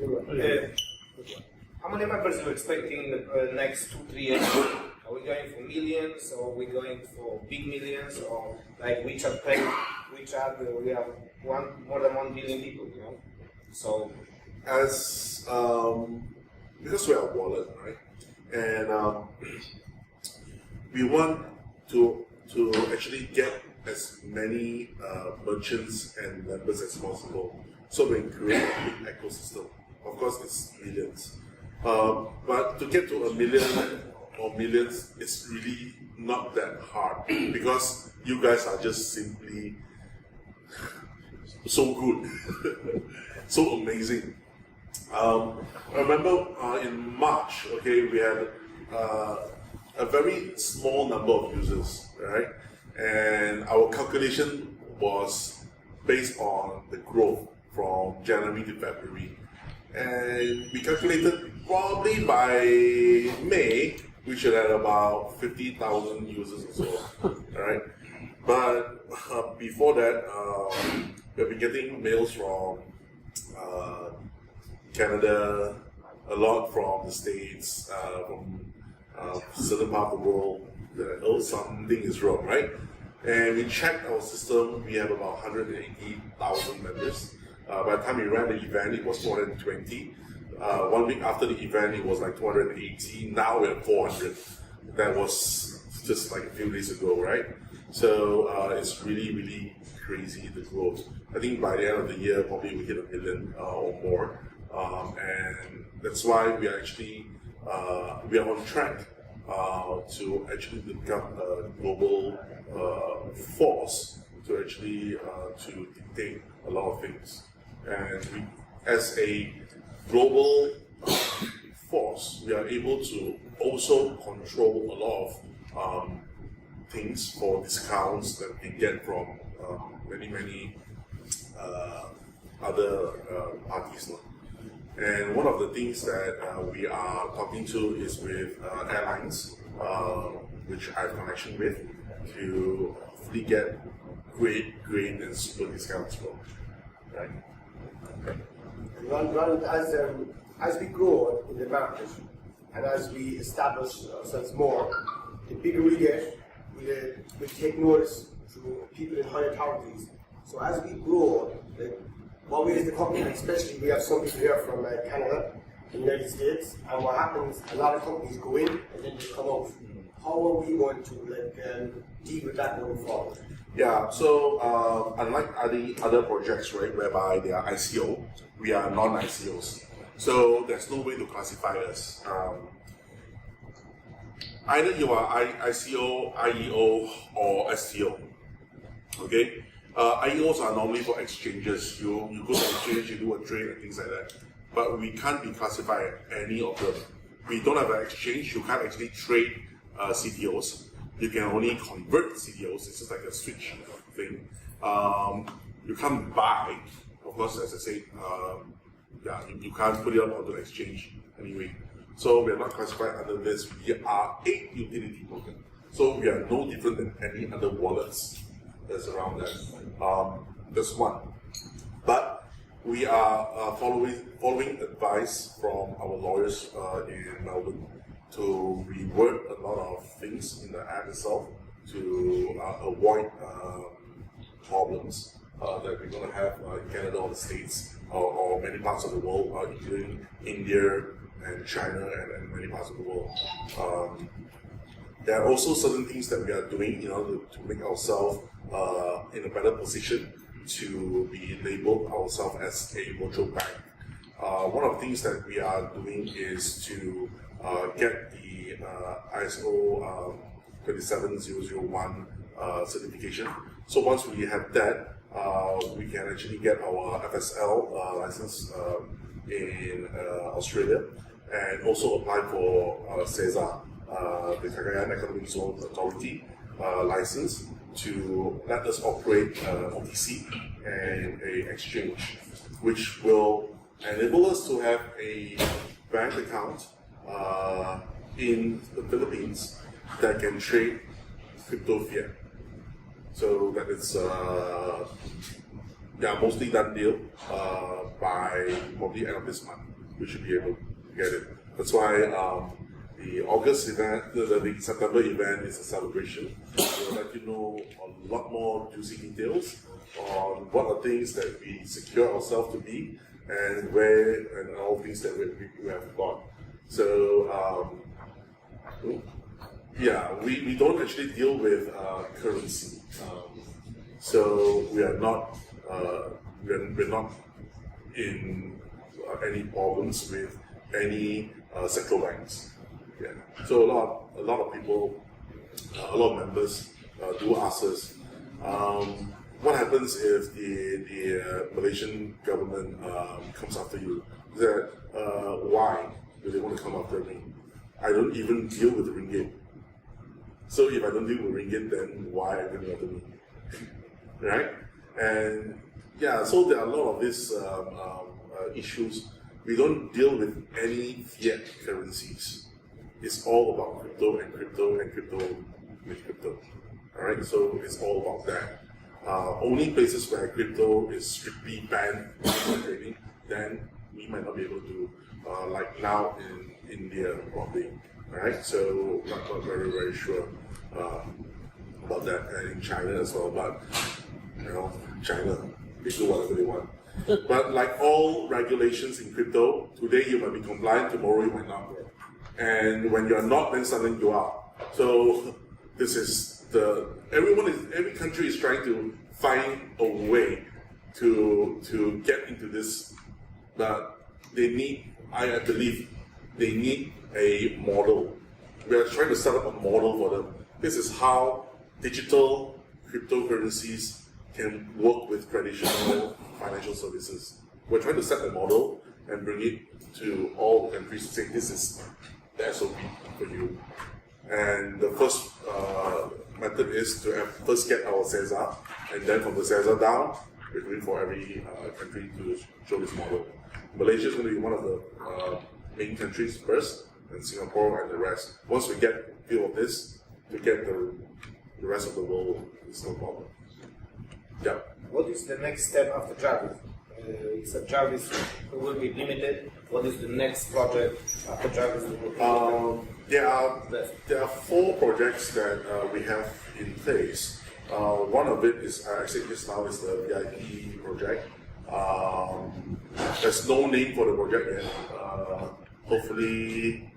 How many members are you expecting in the next 2-3 years? Are we going for millions, or are we going for big millions, or like WeChat Pay? WeChat, we have more than 1 billion people, you know. So, as because we are a wallet, right, and we want to actually get as many merchants and members as possible, so we can create a big ecosystem. Of course, it's millions, but to get to 1 million or millions, it's really not that hard because you guys are just simply so good, so amazing. I remember in March, okay, we had a very small number of users, right? And our calculation was based on the growth from January to February. And we calculated probably by May, we should have about 50,000 users or so, right? But before that, we've been getting mails from Canada, a lot from the States, from certain part of the world, that something is wrong, right? And we checked our system, we have about 180,000 members. By the time we ran the event, it was 220. 1 week after the event, it was like 280. Now we're at 400. That was just like a few days ago, right? So it's really, really crazy, the growth. I think by the end of the year, probably we hit 1 million or more. And that's why we are actually we are on track to actually become a global force to actually to dictate a lot of things. And we, as a global force, we are able to also control a lot of things for discounts that we get from many other parties. And one of the things that we are talking to is with airlines, which I have connection with, to hopefully get great, green, and super discounts for. Right? Ronald, as we grow in the market and as we establish ourselves more, the bigger we get, we take notice to people in high authorities. So as we grow, what we as the company, especially we have some people here from Canada, the United States, and what happens, a lot of companies go in and then they come out. How are we going to deal with that going forward? Yeah, so unlike other projects, right, whereby they are ICO, we are non-ICOs. So there's no way to classify us. Either you are ICO, IEO, or STO. Okay? IEOs are normally for exchanges. You go to exchange, you do a trade and things like that. But we can't be classified any of them. We don't have an exchange. You can't actually trade CDOs. You can only convert CDOs. It's just like a switch thing. You can't buy. Of course, as I said, you can't put it up onto the exchange anyway. So we are not classified under this. We are a utility token. So we are no different than any other wallets that's around that. That's one. But we are following advice from our lawyers in Melbourne to reword a lot of things in the app itself to avoid problems that we're going to have in Canada or the States or many parts of the world, including India and China and many parts of the world. There are also certain things that we are doing in order to make ourselves in a better position to be labeled ourselves as a virtual bank. One of the things that we are doing is to get the ISO 27001 certification. So once we have that, we can actually get our FSL license in Australia and also apply for CESA, the Cagayan Economic Zone Authority license to let us operate OTC and an exchange, which will enable us to have a bank account in the Philippines that can trade crypto fiat. So that it's mostly done deal by probably end of this month. we should be able to get it. That's why the August event, the September event is a celebration. We'll let you know a lot more juicy details on what are things that we secure ourselves to be and where and all things that we have got. So yeah, we don't actually deal with currency. So we are not we're not in any problems with any central banks. Yeah. So a lot of people, a lot of members do ask us, what happens if the Malaysian government comes after you? That why do they want to come after me? I don't even deal with the ringgit. So if I don't deal with ringgit, then why are they after me? Right? And yeah, so there are a lot of these issues. We don't deal with any fiat currencies. It's all about crypto and crypto and crypto with crypto. Alright, so it's all about that. Only places where crypto is strictly banned for trading, then we might not be able to, like now in India probably. Alright, so not very, very sure about that, and in China as well, but you know, China, they do whatever they want. But like all regulations in crypto, today you might be compliant, tomorrow you might not. And when you're not, then suddenly you are. So this is every country is trying to find a way to get into this, but they need, I believe, they need a model. We are trying to set up a model for them. This is how digital cryptocurrencies can work with traditional financial services. We're trying to set a model and bring it to all the countries to say this is the SOP for you. And the first method is to first get our CESA, and then from the CESA down, we're doing for every country to show this model. Malaysia is going to be one of the main countries first, and Singapore and the rest. Once we get a feel of this, to get the rest of the world, it's no problem. Yeah. What is the next step after Jarvis? It's a Jarvis will be limited. What is the next project after Jarvis? There are 4 projects that we have in place. One of it is, I said just now, is the VIP project. There's no name for the project yet. Hopefully,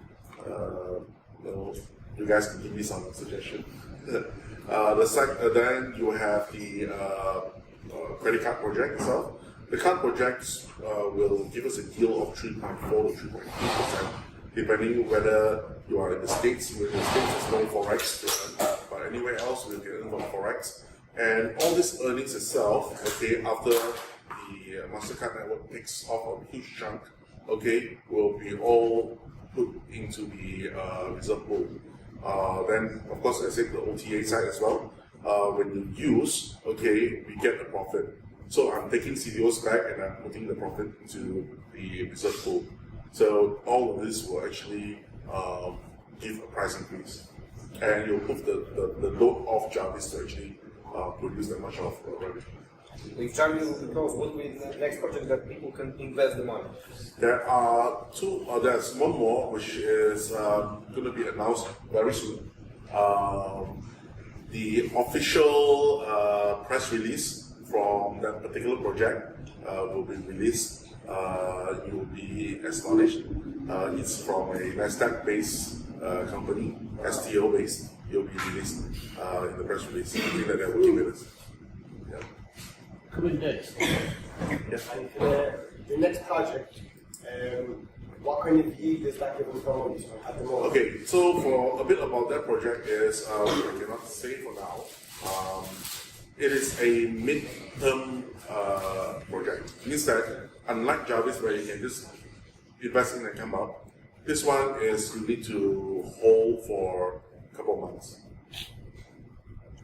you guys can give me some suggestion. Then you have the credit card project itself. The card projects will give us a yield of 3.4 to 3.3%, depending whether you are in the States. In the States, there's no Forex, but anywhere else, we'll get from Forex. And all this earnings itself, okay, after the MasterCard network takes off a huge chunk, okay, will be all put into the reserve pool. Then, of course, I said the OTA side as well. When you use, okay, we get a profit. So I'm taking CDOs back and I'm putting the profit into the reserve pool. So all of this will actually give a price increase. And you'll put the load off Jarvis to actually produce that much of revenue. If Jarvis will be closed, what will be the next project that people can invest the money? There are there's one more which is going to be announced very soon. The official press release from that particular project will be released. You will be astonished. It's from a NASDAQ-based company, STO-based. It will be released in the press release. I think that they're working with us. Yeah. The next project, what kind of yield is that giving from at the moment? Okay, so for a bit about that project is, I cannot say for now. It is a mid-term project. It means that unlike Jarvis where you can just invest in and come out, this one is you need to hold for a couple of months.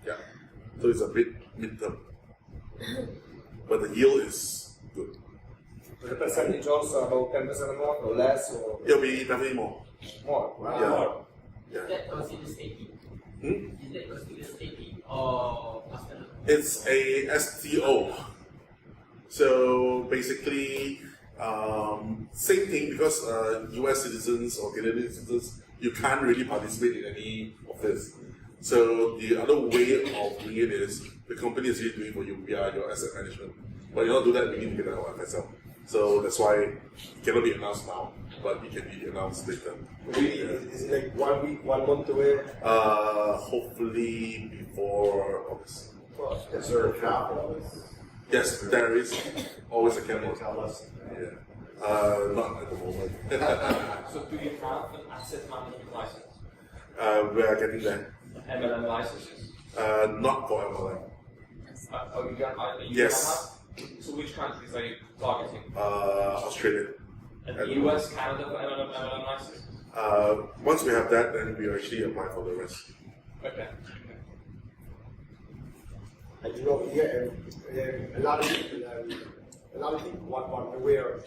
Yeah, so it's a bit mid-term. But the yield is good. The percentage also about 10% more or less? Or It'll be definitely more. more? Wow. Yeah. Is that considered staking? Is that considered staking or custody? It's a STO. So basically, Same thing, because US citizens or Canadian citizens, you can't really participate in any of this. So the other way of doing it is the company is really doing it for you via your asset management. But in order to do that, we need to get our FSL. So that's why it cannot be announced now, but it can be announced later. Really, is it like 1 week, 1 month away? Hopefully before August. Is there a cap? Yes, there is always a cap. Tell us. Yeah. Not at the moment. So do you have an asset management license? We are getting there. MLM licenses? Not for MLM. Oh, you don't? Yes. So which countries are you targeting? Australia. And the US, Canada for MLM license? Once we have that, then we actually apply for the rest. Okay. And you know, a lot of people want aware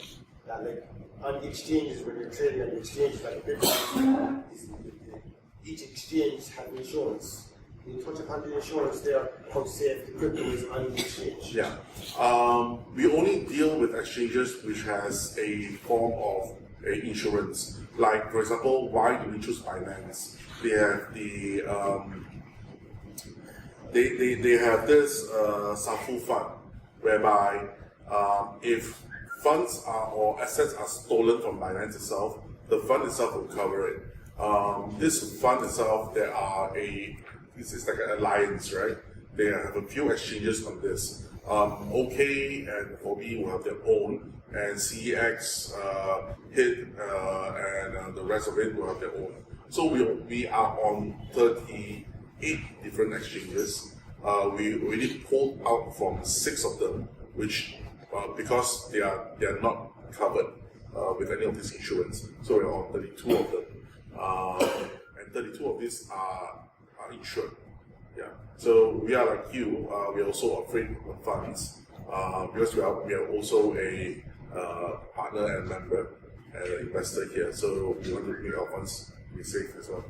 that like on the exchanges, when you're trading on the exchanges, like each exchange has insurance. Can you touch upon the insurance there, how safe the crypto is on the exchange? Yeah. We only deal with exchanges which has a form of a insurance. Like, for example, why do we choose Binance? They have the they have this Safu fund, whereby if funds or assets are stolen from Binance itself, the fund itself will cover it. This fund itself, this is like an alliance, right? They have a few exchanges on this. OK and OB will have their own, and CEX, HIT, and the rest of it will have their own. So we are on 38 different exchanges. We already pulled out from 6 of them, which because they are not covered with any of this insurance. So we're on 32 of them, and 32 of these are insured. Yeah. So we are like you. We are also offering funds because we are also a partner and member and an investor here. So we want to make our funds be safe as well.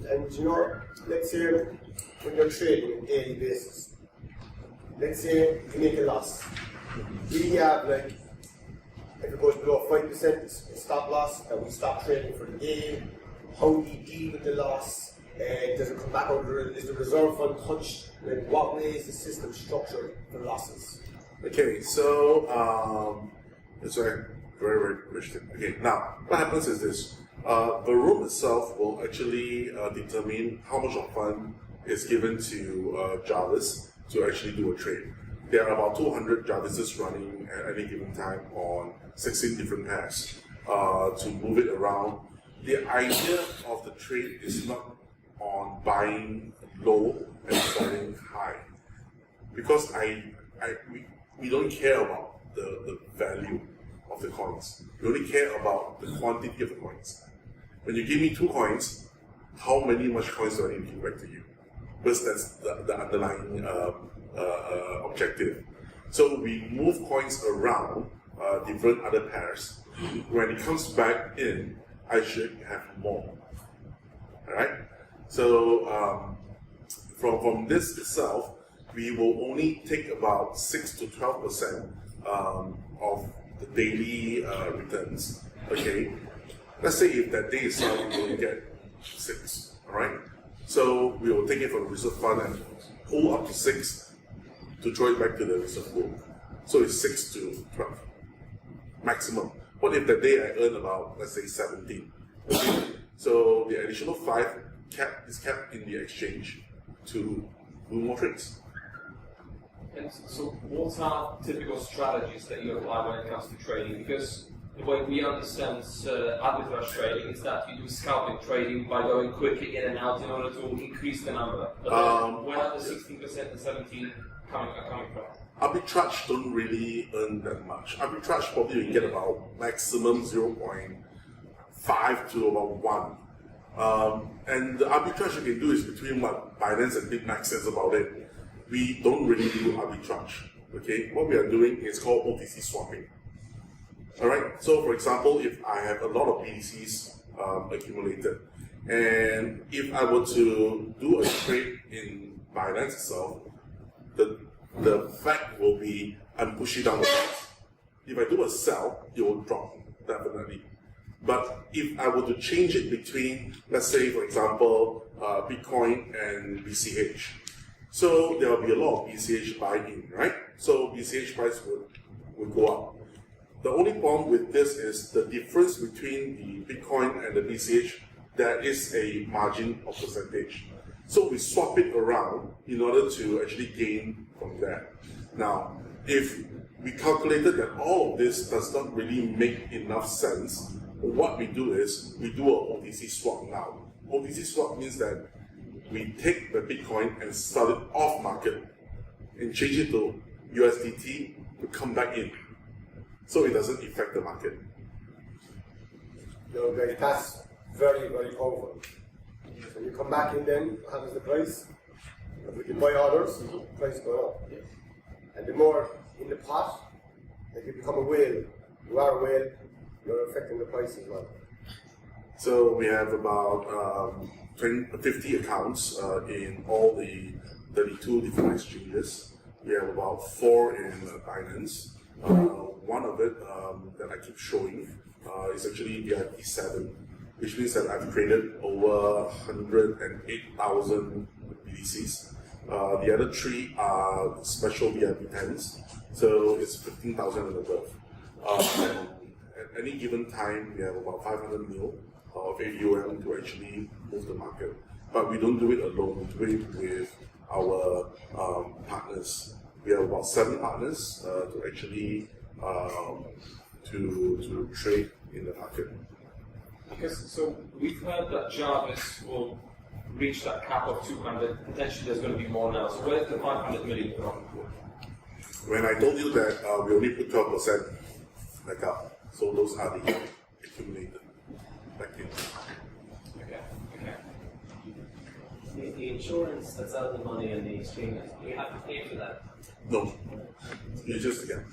And you know, let's say when you're trading on a daily basis, let's say you make a loss. Do you have like, if it goes below 5% stop loss, that we stop trading for the day? How do you deal with the loss? Does it come back over? Is the reserve fund touched? Like, what way is the system structured for losses? Okay, so it's a very, very good question. Okay, now what happens is this: the room itself will actually determine how much of fund is given to Jarvis to actually do a trade. There are about 200 Jarvises running at any given time on 16 different pairs to move it around. The idea of the trade is not on buying low and selling high, because we don't care about the value of the coins. We only care about the quantity of the coins. When you give me 2 coins, how much coins do I need to give back to you? Because that's the underlying objective. So we move coins around different other pairs. When it comes back in, I should have more. Alright? So from this itself, we will only take about 6 to 12% of the daily returns. Okay, let's say if that day itself we only get 6, all right. So we will take it from the reserve fund and pull up to 6 to throw it back to the reserve pool. So it's 6 to 12 maximum. What if that day I earn about, let's say, 17? Okay? So the additional 5 is kept in the exchange to do more trades. And so what are typical strategies that you apply when it comes to trading? Because the way we understand arbitrage trading is that you do scalping trading by going quickly in and out in order to increase the number. But then where are the 16% and 17% coming from? Arbitrage don't really earn that much. Arbitrage probably you get about maximum 0.5 to about 1. And the arbitrage you can do is between what Binance and BitMax says about it. We don't really do arbitrage. Okay, what we are doing is called OTC swapping. All right. So, for example, if I have a lot of BTCs accumulated, and if I were to do a trade in Binance itself, the fact will be I'm pushing down the price If I do a sell, it will drop, definitely. But if I were to change it between, let's say, for example, Bitcoin and BCH, so there will be a lot of BCH buy-in, right? So BCH price would go up. The only problem with this is the difference between the Bitcoin and the BCH, there is a margin of percentage. So we swap it around in order to actually gain from that. Now, if we calculated that all of this does not really make enough sense, what we do is we do a OTC swap now. OTC swap means that we take the Bitcoin and sell it off market and change it to USDT to come back in. So it doesn't affect the market. No, guys, that's very, very powerful. When you come back in then, how does the price? If we can buy orders, the price go up. And the more in the pot, like you become a whale, you are a whale, you're affecting the price as well. So we have about 50 accounts in all the 32 different exchanges. We have about 4 in Binance. One of it that I keep showing is actually VIP7, which means that I've traded over 108,000 BTCs. The other 3 are special VIP 10s, so it's 15,000 and above. At any given time, we have about 500 mil of AUM to actually move the market. But we don't do it alone, we do it with our partners. We have about 7 partners to actually to trade in the market. Because so we've heard that Jarvis will reach that cap of 200. Potentially, there's going to be more now. So where's the 500 million from? When I told you that we only put 12% back up, so those are the accumulated back in. Okay. The insurance that's out of the money and the exchanges, do you have to pay for that? No, you just again.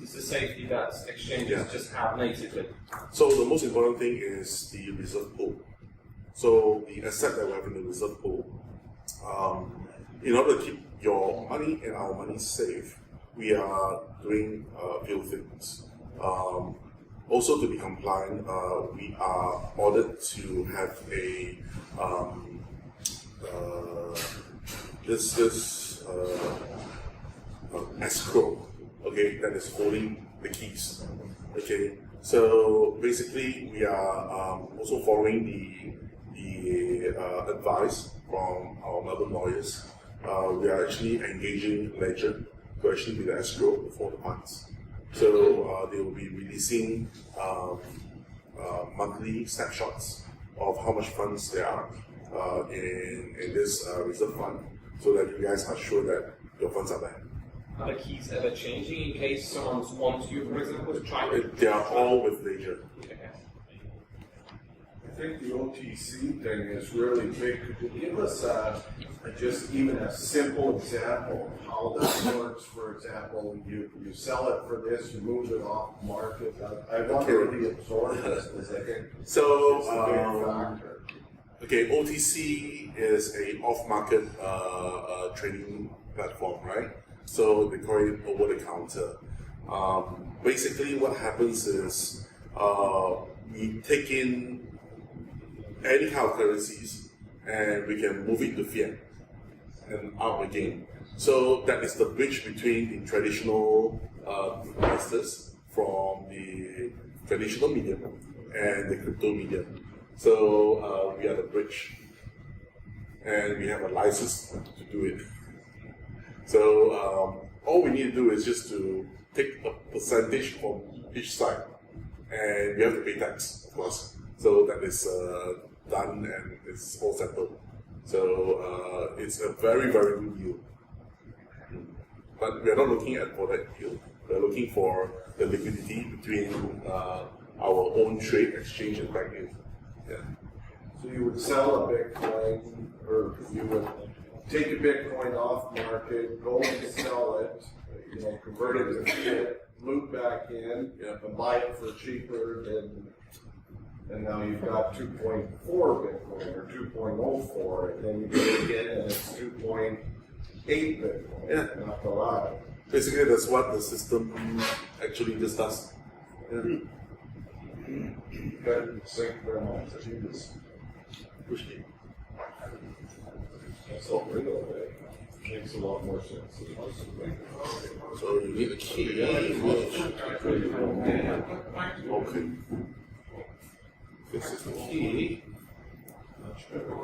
It's the safety that exchanges just have natively. So the most important thing is the reserve pool. So the asset that we have in the reserve pool, in order to keep your money and our money safe, we are doing a few things. Also, to be compliant, we are ordered to have a escrow, okay, that is holding the keys. Okay, so basically we are also following the advice from our Melbourne lawyers. We are actually engaging Ledger to actually be the escrow for the funds. So they will be releasing monthly snapshots of how much funds there are in this reserve fund, so that you guys are sure that your funds are there. Are the keys ever changing in case someone wants you, for example, to try to... They are all with Ledger. Okay. I think the OTC thing is really big. Could you give us just even a simple example of how that works? For example, you sell it for this, you move it off the market. I wonder if the absorbance is a big factor. Okay, OTC is a off-market trading platform, right? So they call it over the counter. Basically, what happens is we take in any kind of currencies and we can move it to fiat and out again. So that is the bridge between the traditional investors from the traditional medium and the crypto medium. So we are the bridge, and we have a license to do it. So all we need to do is just to take a percentage from each side, and we have to pay tax, of course. So that is done and it's all settled. So it's a very, very good deal. But we are not looking for that deal. We are looking for the liquidity between our own trade exchange and back in. Yeah. So you would sell a Bitcoin, or you would take a Bitcoin off market, go and sell it, convert it to fiat, loop back in, and buy it for cheaper than. And now you've got 2.4 Bitcoin or 2.04, and then you go again and it's 2.8 Bitcoin. Yeah. Not the lot. Basically, that's what the system actually just does. Yeah. Good. Thank you very much. Appreciate it. So real, makes a lot more sense. So you need a key. Okay. This is the key. Much better.